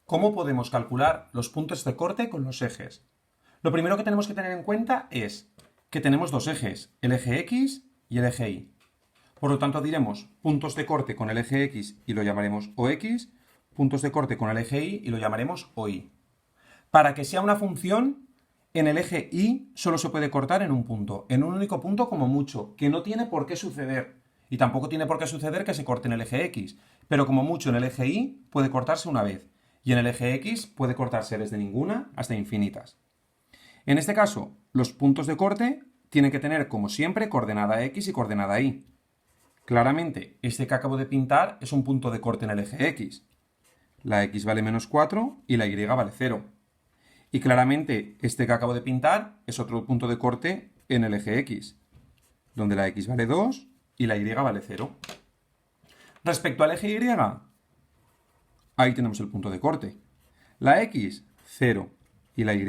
¿Cómo podemos calcular los puntos de corte con los ejes? Lo primero que tenemos que tener en cuenta es que tenemos dos ejes, el eje X y el eje Y. Por lo tanto, diremos puntos de corte con el eje X y lo llamaremos OX, puntos de corte con el eje Y y lo llamaremos OY. Para que sea una función, en el eje Y solo se puede cortar en un punto, en un único punto como mucho, que no tiene por qué suceder. Y tampoco tiene por qué suceder que se corte en el eje X, pero como mucho en el eje Y puede cortarse una vez, y en el eje X puede cortarse desde ninguna hasta infinitas. En este caso, los puntos de corte tienen que tener, como siempre, coordenada X y coordenada Y. Claramente, este que acabo de pintar es un punto de corte en el eje X. La X vale menos 4 y la Y vale 0. Y claramente, este que acabo de pintar es otro punto de corte en el eje X, donde la X vale 2 y la Y vale 0. Respecto al eje Y, ahí tenemos el punto de corte. La X, 0, y la Y,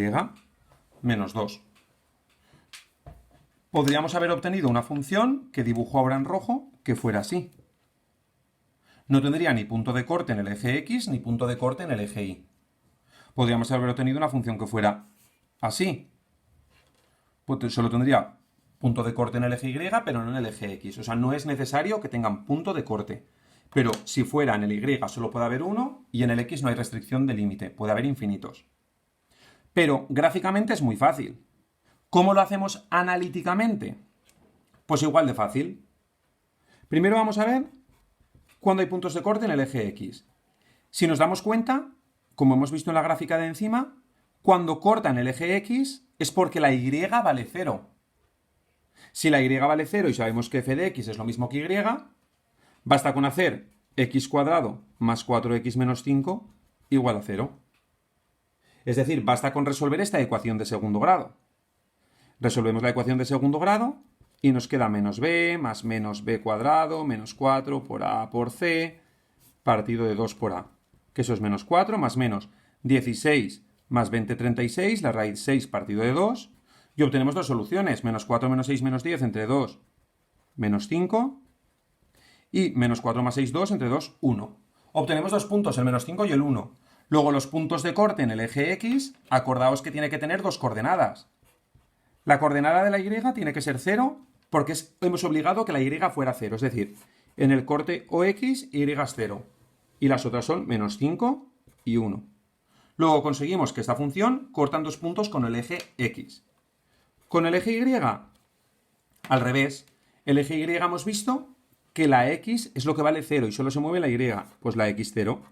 menos 2. Podríamos haber obtenido una función que dibujo ahora en rojo que fuera así. No tendría ni punto de corte en el eje X ni punto de corte en el eje Y. Podríamos haber obtenido una función que fuera así. Pues solo tendría punto de corte en el eje Y, pero no en el eje X. O sea, no es necesario que tengan punto de corte. Pero si fuera en el Y solo puede haber uno y en el X no hay restricción de límite, puede haber infinitos. Pero gráficamente es muy fácil. ¿Cómo lo hacemos analíticamente? Pues igual de fácil. Primero vamos a ver cuándo hay puntos de corte en el eje X. Si nos damos cuenta, como hemos visto en la gráfica de encima, cuando corta en el eje X es porque la Y vale 0. Si la Y vale 0 y sabemos que f de x es lo mismo que Y, basta con hacer x cuadrado más 4x menos 5 igual a 0. Es decir, basta con resolver esta ecuación de segundo grado. Resolvemos la ecuación de segundo grado y nos queda menos b más menos b cuadrado menos 4 por a por c partido de 2 por a. Que eso es menos 4 más menos 16 más 20, 36, la raíz 6 partido de 2. Y obtenemos dos soluciones, menos 4 menos 6 menos 10 entre 2, menos 5. Y menos 4 más 6, 2, entre 2, 1. Obtenemos dos puntos, el menos 5 y el 1. Luego los puntos de corte en el eje X, acordaos que tiene que tener dos coordenadas. La coordenada de la Y tiene que ser 0 porque hemos obligado que la Y fuera 0. Es decir, en el corte OX, Y es 0. Y las otras son menos 5 y 1. Luego conseguimos que esta función cortan dos puntos con el eje X. Con el eje Y, al revés. El eje Y hemos visto que la X es lo que vale 0 y solo se mueve la Y. Pues la X 0.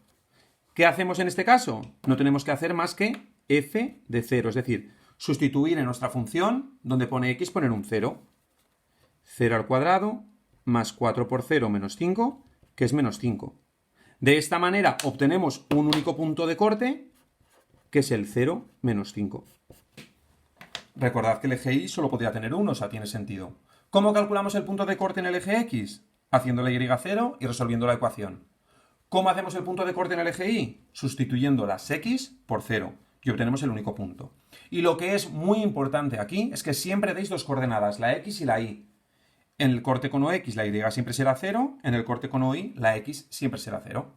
¿Qué hacemos en este caso? No tenemos que hacer más que f de 0. Es decir, sustituir en nuestra función, donde pone x, poner un 0. 0 al cuadrado más 4 por 0 menos 5, que es menos 5. De esta manera obtenemos un único punto de corte, que es el 0 menos 5. Recordad que el eje Y solo podría tener uno, o sea, tiene sentido. ¿Cómo calculamos el punto de corte en el eje X? Haciendo la Y 0 y resolviendo la ecuación. ¿Cómo hacemos el punto de corte en el eje Y? Sustituyendo las X por 0 y obtenemos el único punto. Y lo que es muy importante aquí es que siempre deis dos coordenadas, la X y la Y. En el corte con OX la Y siempre será 0, en el corte con OY la X siempre será 0.